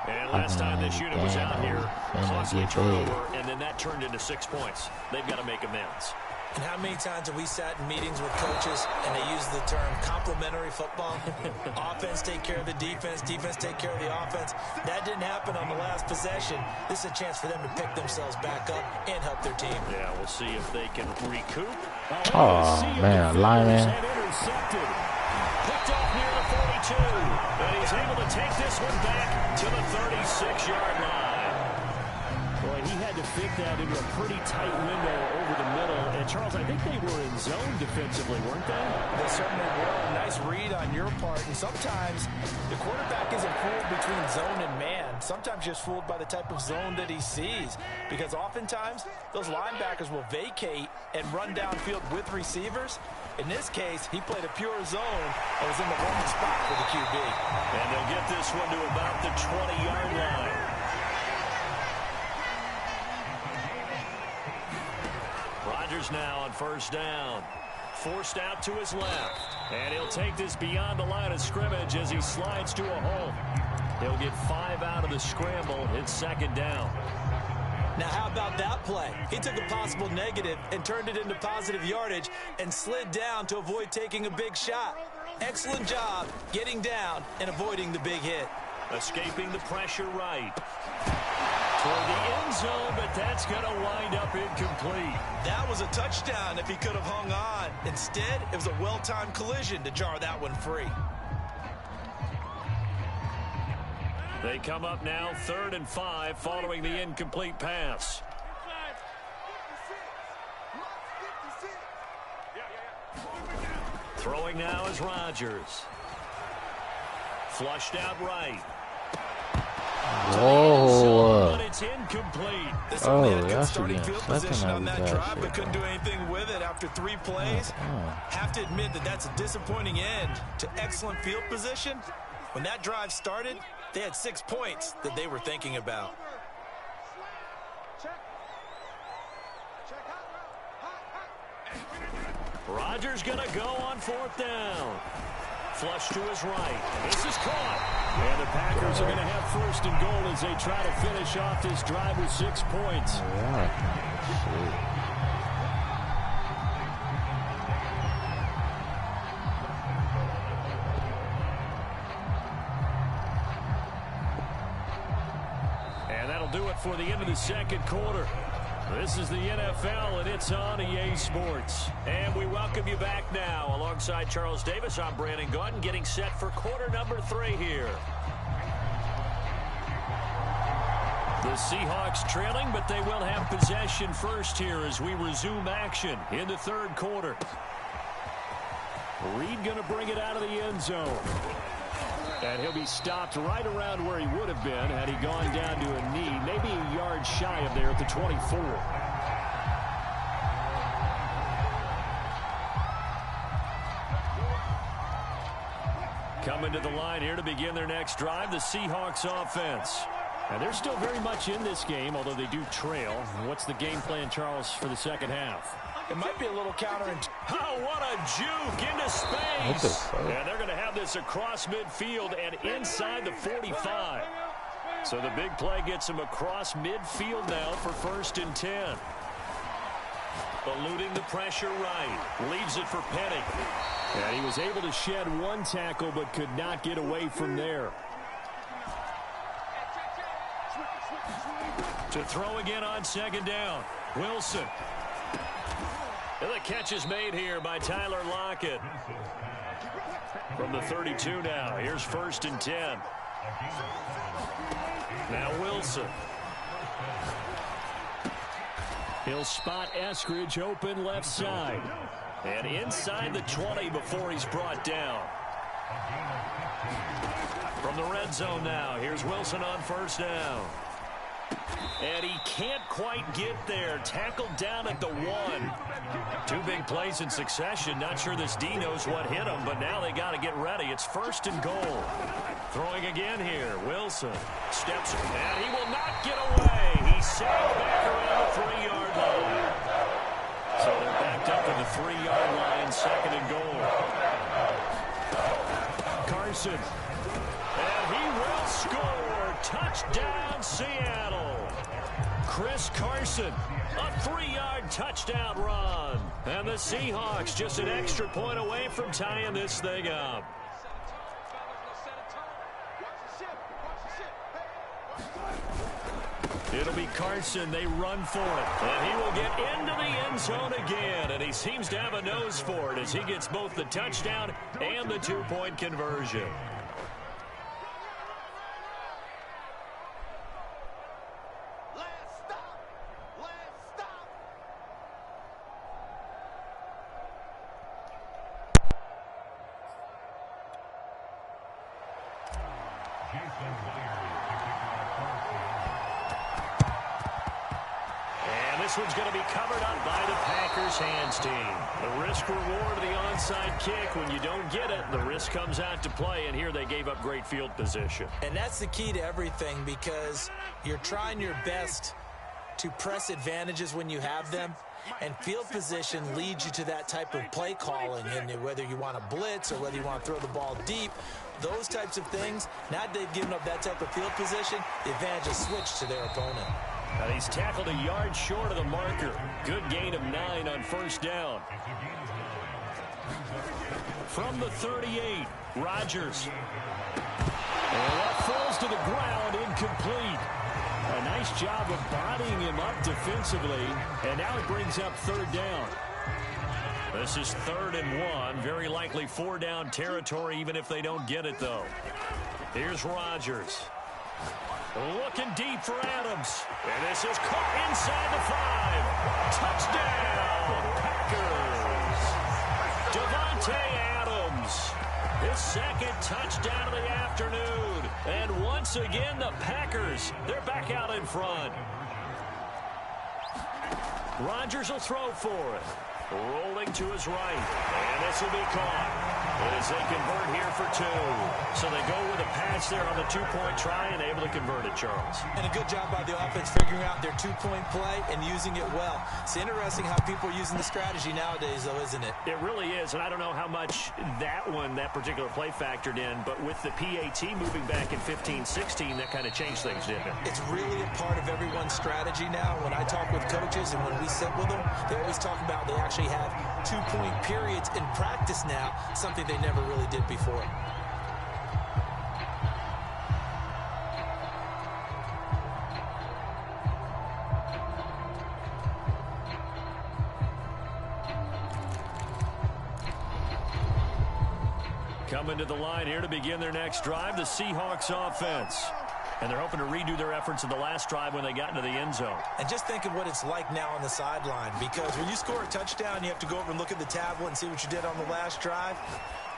And last time this unit was out here, costly turnover, and then that turned into 6 points. They've got to make amends. And how many times have we sat in meetings with coaches and they use the term complementary football? Offense take care of the defense, defense take care of the offense. That didn't happen on the last possession. This is a chance for them to pick themselves back up and help their team. Yeah, we'll see if they can recoup. Oh, man, lineman. Picked off near the 42. And he's able to take this one back to the 36-yard line. Boy, he had to fit that into a pretty tight window over the middle. And, Charles, I think they were in zone defensively, weren't they? They certainly were. Nice read on your part. And sometimes the quarterback isn't fooled between zone and man. Sometimes just fooled by the type of zone that he sees. Because oftentimes, those linebackers will vacate and run downfield with receivers. In this case, he played a pure zone and was in the wrong spot for the QB. And they'll get this one to about the 20-yard line. Rodgers now on first down. Forced out to his left. And he'll take this beyond the line of scrimmage as he slides to a hole. He'll get 5 out of the scramble. It's second down. Now, how about that play? He took a possible negative and turned it into positive yardage and slid down to avoid taking a big shot. Excellent job getting down and avoiding the big hit. Escaping the pressure right. Toward the end zone, but that's going to wind up incomplete. That was a touchdown if he could have hung on. Instead, it was a well-timed collision to jar that one free. They come up now 3rd and 5 following the incomplete pass. Throwing now is Rodgers. Flushed out right. Whoa. But it's incomplete. This Oh, one had a good that's starting field position on that drive, shit, but couldn't do anything with it after 3 plays. Have to admit that that's a disappointing end to excellent field position. When that drive started, they had 6 points that they were thinking about. Rodgers going to go on 4th down. Flush to his right. This is caught. And the Packers are going to have 1st and goal as they try to finish off this drive with 6 points. Yeah. And that'll do it for the end of the second quarter. This is the NFL, and it's on EA Sports. And we welcome you back now. Alongside Charles Davis, I'm Brandon Gaudin, getting set for quarter number 3 here. The Seahawks trailing, but they will have possession first here as we resume action in the 3rd quarter. Reed going to bring it out of the end zone. And he'll be stopped right around where he would have been had he gone down to a knee, maybe a yard shy of there at the 24. Coming to the line here to begin their next drive, the Seahawks offense. And they're still very much in this game, although they do trail. What's the game plan, Charles, for the second half? It might be a little counterintuitive. Oh, what a juke into space. And they're going to have this across midfield and inside the 45. So the big play gets them across midfield now for 1st and 10. Eluding the pressure right. Leaves it for Penny. And he was able to shed 1 tackle but could not get away from there. To throw again on 2nd down. Wilson. And the catch is made here by Tyler Lockett. From the 32 now. Here's 1st and 10. Now Wilson. He'll spot Eskridge open left side. And inside the 20 before he's brought down. From the red zone now. Here's Wilson on 1st down. And he can't quite get there. Tackled down at the 1. 2 big plays in succession. Not sure this D knows what hit him, but now they got to get ready. It's 1st and goal. Throwing again here. Wilson steps, and he will not get away. He's sacked back around the 3-yard line. So they're backed up at the 3-yard line, 2nd and goal. Carson. And he will score. Touchdown, Seattle. Chris Carson. A 3-yard touchdown run. And the Seahawks just an extra point away from tying this thing up. It'll be Carson. They run for it. And he will get into the end zone again. And he seems to have a nose for it as he gets both the touchdown and the 2-point conversion. This one's going to be covered up by the Packers hands team. The risk reward of the onside kick. When you don't get it, the risk comes out to play, and here they gave up great field position. And that's the key to everything, because you're trying your best to press advantages when you have them, and field position leads you to that type of play calling. And whether you want to blitz or whether you want to throw the ball deep, those types of things, now that they've given up that type of field position, the advantage is switched to their opponent. And he's tackled a yard short of the marker. Good gain of 9 on first down. From the 38, Rodgers. And that falls to the ground, incomplete. A nice job of bodying him up defensively. And now it brings up third down. This is 3rd and 1. Very likely 4-down territory, even if they don't get it, though. Here's Rodgers. Looking deep for Adams. And this is caught inside the 5. Touchdown, Packers. Davante Adams. His 2nd touchdown of the afternoon. And once again, the Packers, they're back out in front. Rodgers will throw for it. Rolling to his right. And this will be caught as they convert here for 2. So they go with a pass there on the 2-point try and able to convert it, Charles. And a good job by the offense figuring out their 2-point play and using it well. It's interesting how people are using the strategy nowadays, though, isn't it? It really is, and I don't know how much that particular play factored in, but with the PAT moving back in 15-16, that kind of changed things, didn't it? It's really a part of everyone's strategy now. When I talk with coaches and when we sit with them, they always talk about they actually have 2-point periods in practice now, something they never really did before. Coming to the line here to begin their next drive, the Seahawks offense. And they're hoping to redo their efforts in the last drive when they got into the end zone. And just think of what it's like now on the sideline, because when you score a touchdown, you have to go over and look at the tablet and see what you did on the last drive.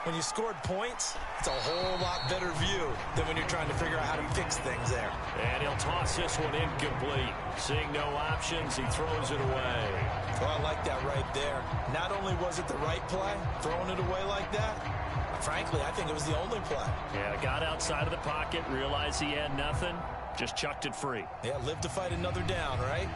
When you scored points, it's a whole lot better view than when you're trying to figure out how to fix things there. And he'll toss this one incomplete. Seeing no options, he throws it away. Well, I like that right there. Not only was it the right play, throwing it away like that, frankly, I think it was the only play. Yeah, got outside of the pocket, realized he had nothing, just chucked it free. Yeah, live to fight another down, right?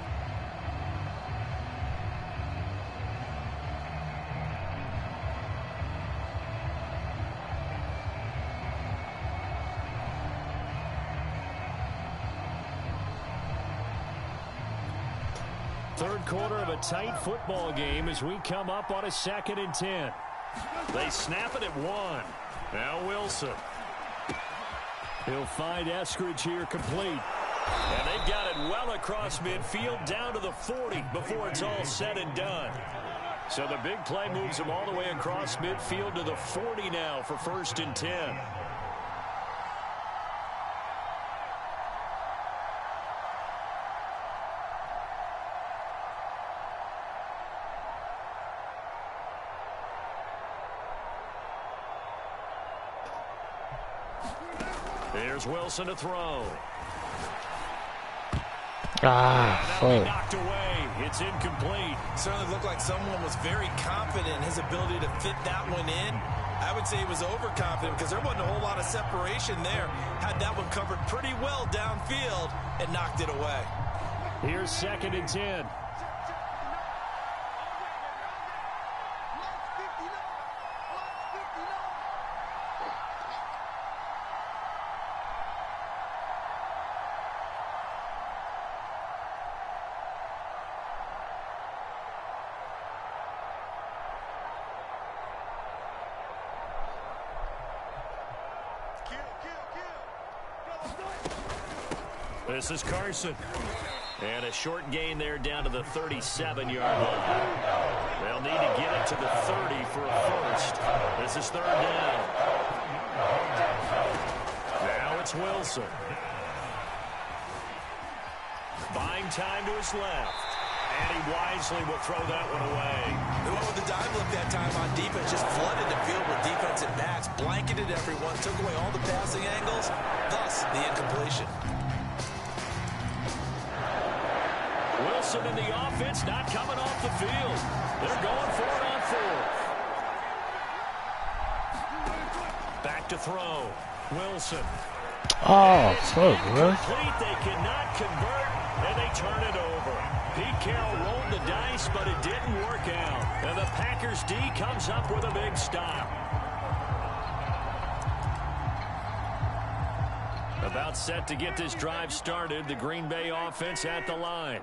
Third quarter of a tight football game as we come up on a 2nd and 10. They snap it at 1. Now Wilson. He'll find Eskridge here complete. And they've got it well across midfield down to the 40 before it's all said and done. So the big play moves them all the way across midfield to the 40 now for 1st and 10. There's Wilson to throw. Fuck. Knocked away. It's incomplete. Certainly looked like someone was very confident in his ability to fit that one in. I would say he was overconfident because there wasn't a whole lot of separation there. Had that one covered pretty well downfield and knocked it away. Here's 2nd and 10. This is Carson. And a short gain there down to the 37-yard line. They'll need to get it to the 30 for a first. This is 3rd down. Now it's Wilson. Buying time to his left. And he wisely will throw that one away. They went with the dive look that time on defense. Just flooded the field with defensive backs. Blanketed everyone. Took away all the passing angles. Thus, the incompletion. Wilson in the offense not coming off the field. They're going for it on 4th. Back to throw. Wilson. Oh, so good. They cannot convert, and they turn it over. Pete Carroll rolled the dice, but it didn't work out. And the Packers D comes up with a big stop. About set to get this drive started, the Green Bay offense at the line.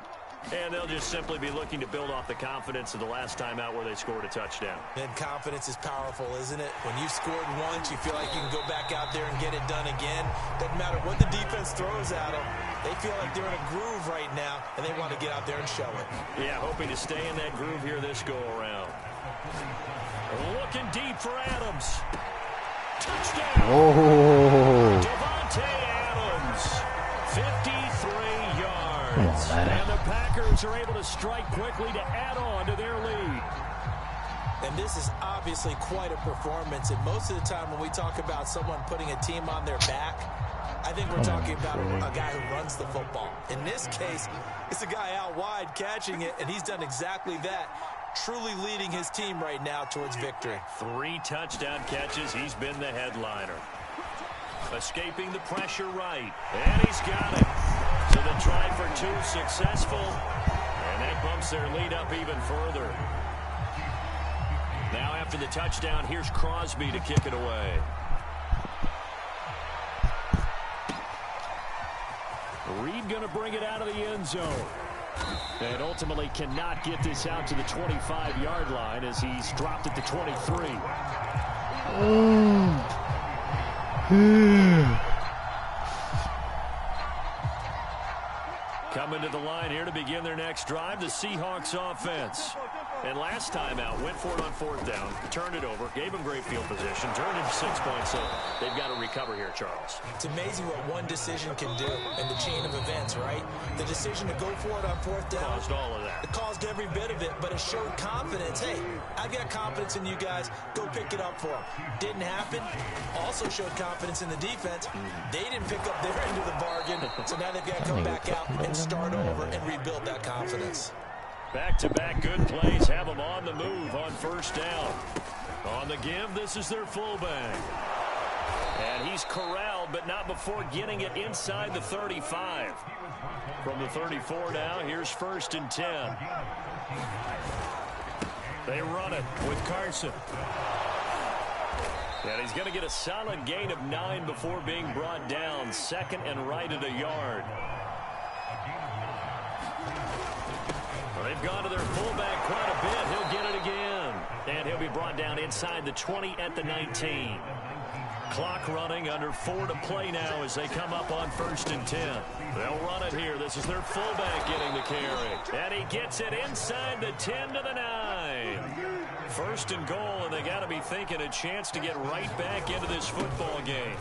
And they'll just simply be looking to build off the confidence of the last time out where they scored a touchdown. And confidence is powerful, isn't it? When you've scored once, you feel like you can go back out there and get it done again. Doesn't matter what the defense throws at them. They feel like they're in a groove right now, and they want to get out there and show it. Yeah, hoping to stay in that groove here this go-around. Looking deep for Adams. Touchdown! Oh. Devontae Adams, 53 yards. Come on, Madden. And the Packers are able to strike quickly to add on to their lead. And this is obviously quite a performance. And most of the time when we talk about someone putting a team on their back, I think we're talking about a guy who runs the football. In this case, it's a guy out wide catching it, and he's done exactly that, truly leading his team right now towards victory. 3 touchdown catches. He's been the headliner. Escaping the pressure right. And he's got it. So the try for 2 successful. And that bumps their lead up even further. Now after the touchdown, here's Crosby to kick it away. Reed going to bring it out of the end zone. And ultimately cannot get this out to the 25-yard line as he's dropped at the 23. Coming to the line here to begin their next drive, the Seahawks offense. And last time out, went for it on 4th down, turned it over, gave them great field position, turned it 6 points, so they've got to recover here, Charles. It's amazing what one decision can do in the chain of events, right? The decision to go for it on 4th down. Caused all of that. It caused every bit of it, but it showed confidence. Hey, I've got confidence in you guys. Go pick it up for them. Didn't happen. Also showed confidence in the defense. They didn't pick up their end of the bargain, so now they've got to come back out and start over and rebuild that confidence. Back-to-back good plays have them on the move on 1st down. On the give, this is their fullback. And he's corralled, but not before getting it inside the 35. From the 34 now, here's 1st and 10. They run it with Carson. And he's going to get a solid gain of 9 before being brought down. 2nd and right at a yard. They've gone to their fullback quite a bit. He'll get it again. And he'll be brought down inside the 20 at the 19. Clock running, under 4 to play now as they come up on 1st and 10. They'll run it here. This is their fullback getting the carry. And he gets it inside the 10 to the 9. 1st and goal, and they got to be thinking a chance to get right back into this football game.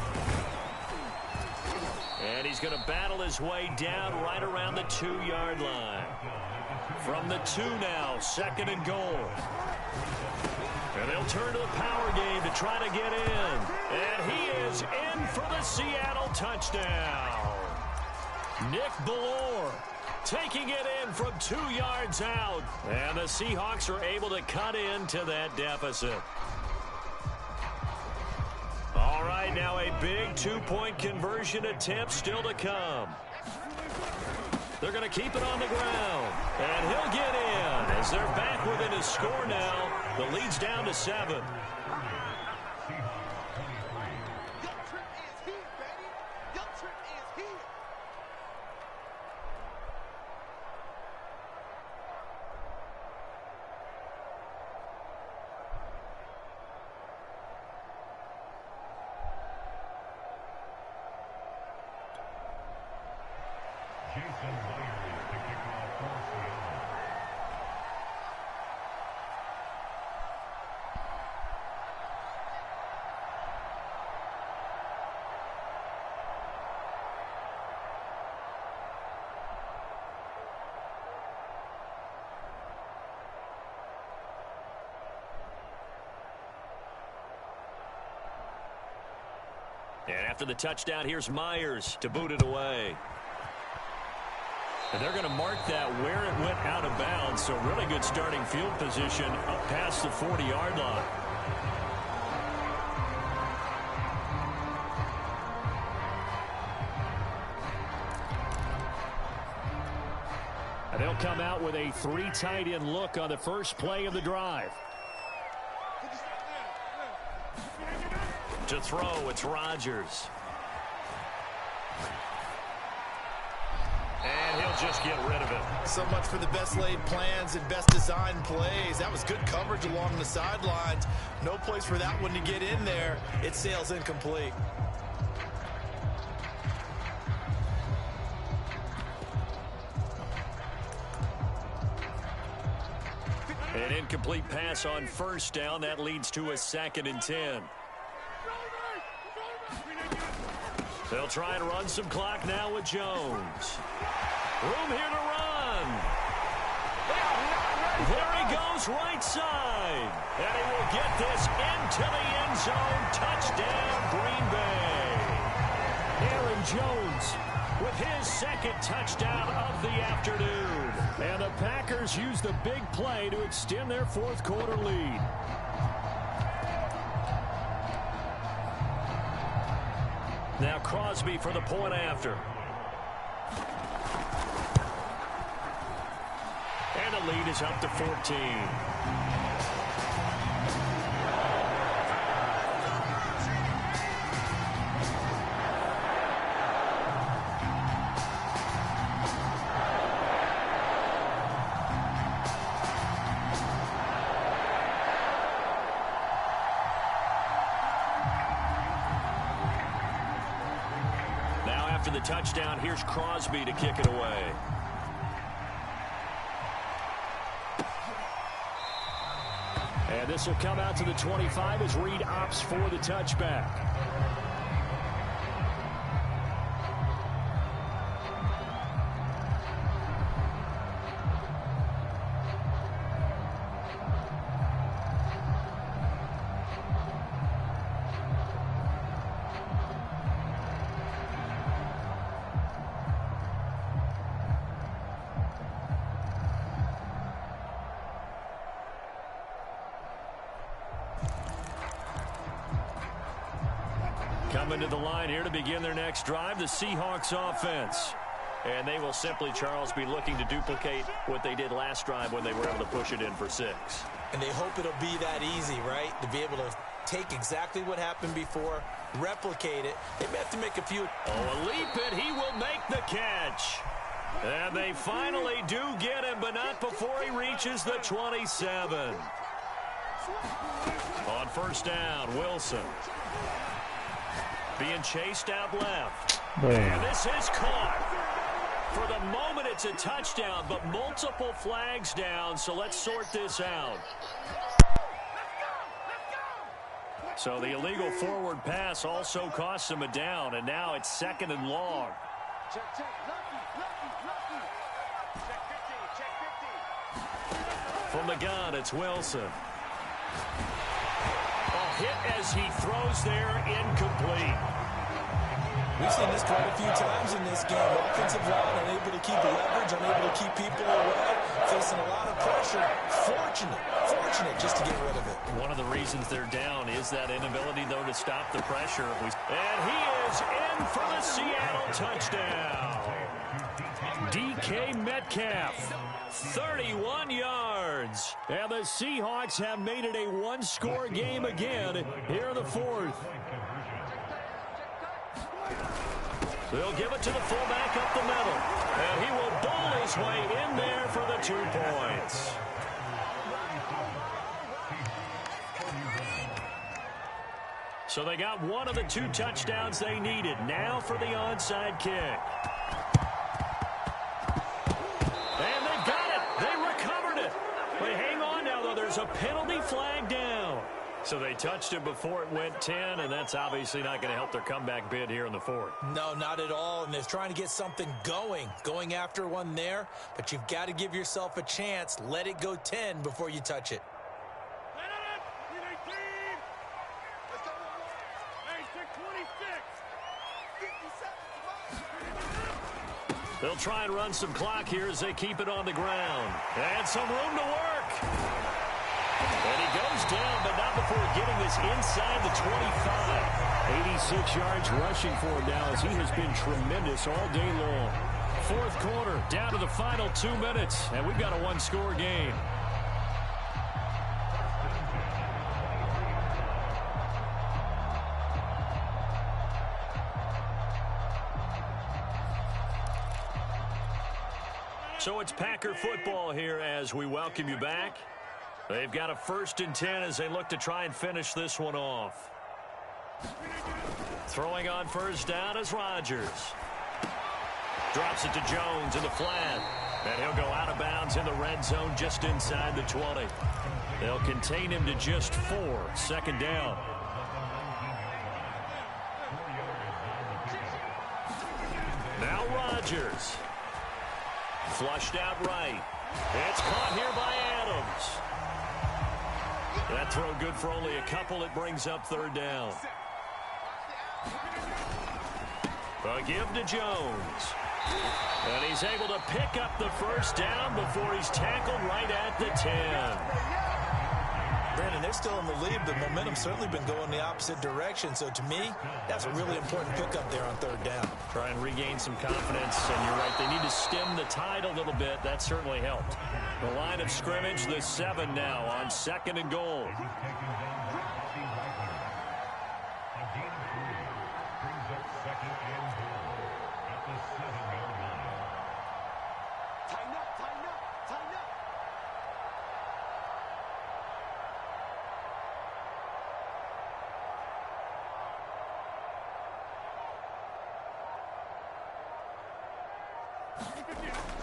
And he's going to battle his way down right around the 2-yard line. From the 2 now, 2nd and goal. And they'll turn to the power game to try to get in. And he is in for the Seattle touchdown. Nick Ballore taking it in from 2 yards out. And the Seahawks are able to cut into that deficit. All right, now a big 2-point conversion attempt still to come. They're going to keep it on the ground. And he'll get in as they're back within a score now. The lead's down to 7. And after the touchdown, here's Myers to boot it away. And they're going to mark that where it went out of bounds. So really good starting field position up past the 40-yard line. And they'll come out with a 3 tight end look on the first play of the drive. To throw, it's Rodgers. And he'll just get rid of it. So much for the best laid plans and best designed plays. That was good coverage along the sidelines. No place for that one to get in there. It sails incomplete. An incomplete pass on first down. That leads to a 2nd and 10. They'll try and run some clock now with Jones. Room here to run. There he goes, right side. And he will get this into the end zone. Touchdown, Green Bay. Aaron Jones with his 2nd touchdown of the afternoon. And the Packers use the big play to extend their 4th quarter lead. Now Crosby for the point after. And the lead is up to 14. After the touchdown, here's Crosby to kick it away. And this will come out to the 25 as Reed opts for the touchback. Coming to the line here to begin their next drive, the Seahawks offense. And they will simply, Charles, be looking to duplicate what they did last drive when they were able to push it in for 6. And they hope it'll be that easy, right? To be able to take exactly what happened before, replicate it. They may have to make a few. Oh, a leap it. He will make the catch. And they finally do get him, but not before he reaches the 27. On first down, Wilson. Being chased out left. And this is caught. For the moment, it's a touchdown, but multiple flags down, so let's sort this out. So the illegal forward pass also costs him a down, and now it's 2nd and long. From the gun, it's Wilson. Hit as he throws there, incomplete. We've seen this quite a few times in this game. Offensive line unable to keep leverage, unable to keep people away, facing a lot of pressure. Fortunate just to get rid of it. One of the reasons they're down is that inability, though, to stop the pressure. And he is in for the Seattle touchdown. DK Metcalf, 31 yards. And the Seahawks have made it a one-score game again here in the 4th. They'll give it to the fullback up the middle. And he will bowl his way in there for the 2 points. So they got one of the 2 touchdowns they needed. Now for the onside kick. flag down. So they touched it before it went 10, and that's obviously not going to help their comeback bid here in the fourth. No, not at all, and they're trying to get something going after one there, but you've got to give yourself a chance. Let it go 10 before you touch it. They'll try and run some clock here as they keep it on the ground. And some room to work. And he goes down, but not before getting this inside the 25. 86 yards rushing for him now as he has been tremendous all day long. Fourth quarter, down to the final 2 minutes, and we've got a one-score game. So it's Packer football here as we welcome you back. They've got a 1st and 10 as they look to try and finish this one off. Throwing on first down is Rodgers. Drops it to Jones in the flat. And he'll go out of bounds in the red zone just inside the 20. They'll contain him to just 4. 2nd down. Now Rodgers. Flushed out right. It's caught here by Adams. That throw good for only a couple. It brings up 3rd down. A give to Jones. And he's able to pick up the 1st down before he's tackled right at the 10. Brandon, they're still in the lead, but momentum's certainly been going the opposite direction. So to me, that's a really important pickup there on 3rd down. Try and regain some confidence, and you're right, they need to stem the tide a little bit. That certainly helped. The line of scrimmage, the 7 now on 2nd and goal.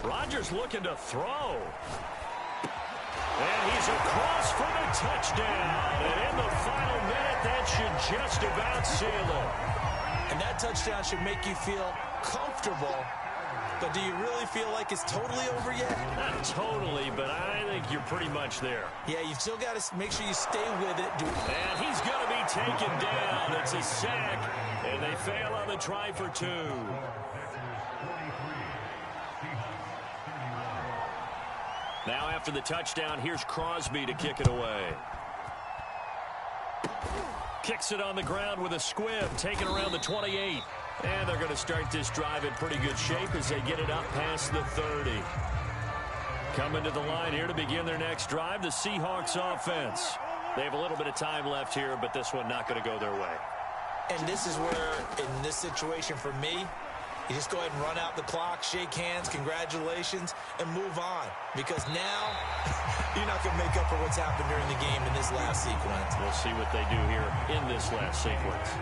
Rodgers looking to throw. And he's across for the touchdown. And in the final minute, that should just about seal it. And that touchdown should make you feel comfortable. But do you really feel like it's totally over yet? Not totally, but I think you're pretty much there. Yeah, you've still got to make sure you stay with it. And he's going to be taken down. It's a sack, and they fail on the try for 2. Now after the touchdown, here's Crosby to kick it away. Kicks it on the ground with a squib, taken around the 28. And they're going to start this drive in pretty good shape as they get it up past the 30. Coming to the line here to begin their next drive, the Seahawks offense. They have a little bit of time left here, but this one not going to go their way. And this is where, in this situation for me, you just go ahead and run out the clock, shake hands, congratulations, and move on. Because now, you're not going to make up for what's happened during the game in this last sequence. We'll see what they do here in this last sequence.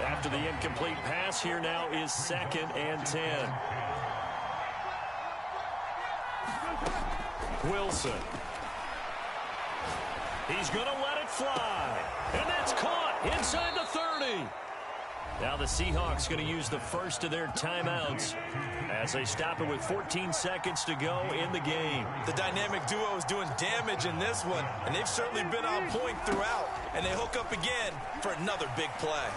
After the incomplete pass, here now is 2nd and 10. Wilson. He's going to let it fly. And that's caught inside the 30. Now the Seahawks going to use the first of their timeouts as they stop it with 14 seconds to go in the game. The dynamic duo is doing damage in this one, and they've certainly been on point throughout. And they hook up again for another big play.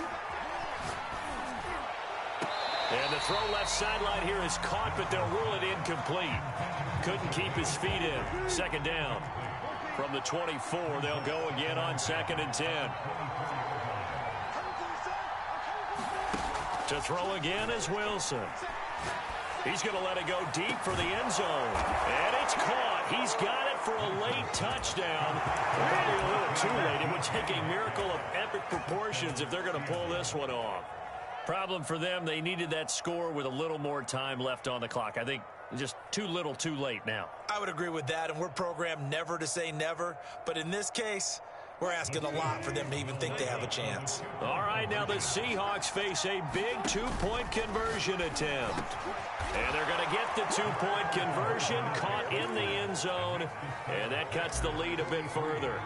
And the throw left sideline here is caught, but they'll rule it incomplete. Couldn't keep his feet in. 2nd down. From the 24, they'll go again on 2nd and 10. To throw again is Wilson. He's going to let it go deep for the end zone. And it's caught. He's got it for a late touchdown. Probably a little too late. It would take a miracle of epic proportions if they're going to pull this one off. Problem for them, they needed that score with a little more time left on the clock. I think just too little too late now. I would agree with that, and we're programmed never to say never. But in this case, we're asking a lot for them to even think they have a chance. All right, now the Seahawks face a big 2-point conversion attempt. And they're going to get the 2-point conversion, caught in the end zone, and that cuts the lead a bit further.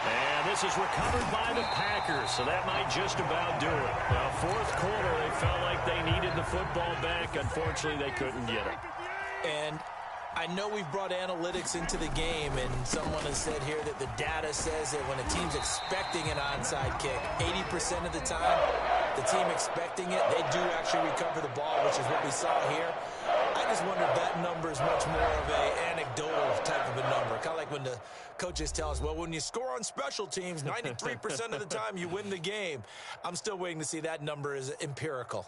And this is recovered by the Packers, so that might just about do it. Well, fourth quarter, they felt like they needed the football back. Unfortunately, they couldn't get it. And I know we've brought analytics into the game, and someone has said here that the data says that when a team's expecting an onside kick, 80% of the time, the team expecting it, they do actually recover the ball, which is what we saw here. I just wonder if that number is much more of an anecdotal type of a number. Kind of like when the coaches tell us, well, when you score on special teams, 93% of the time you win the game. I'm still waiting to see that number is empirical.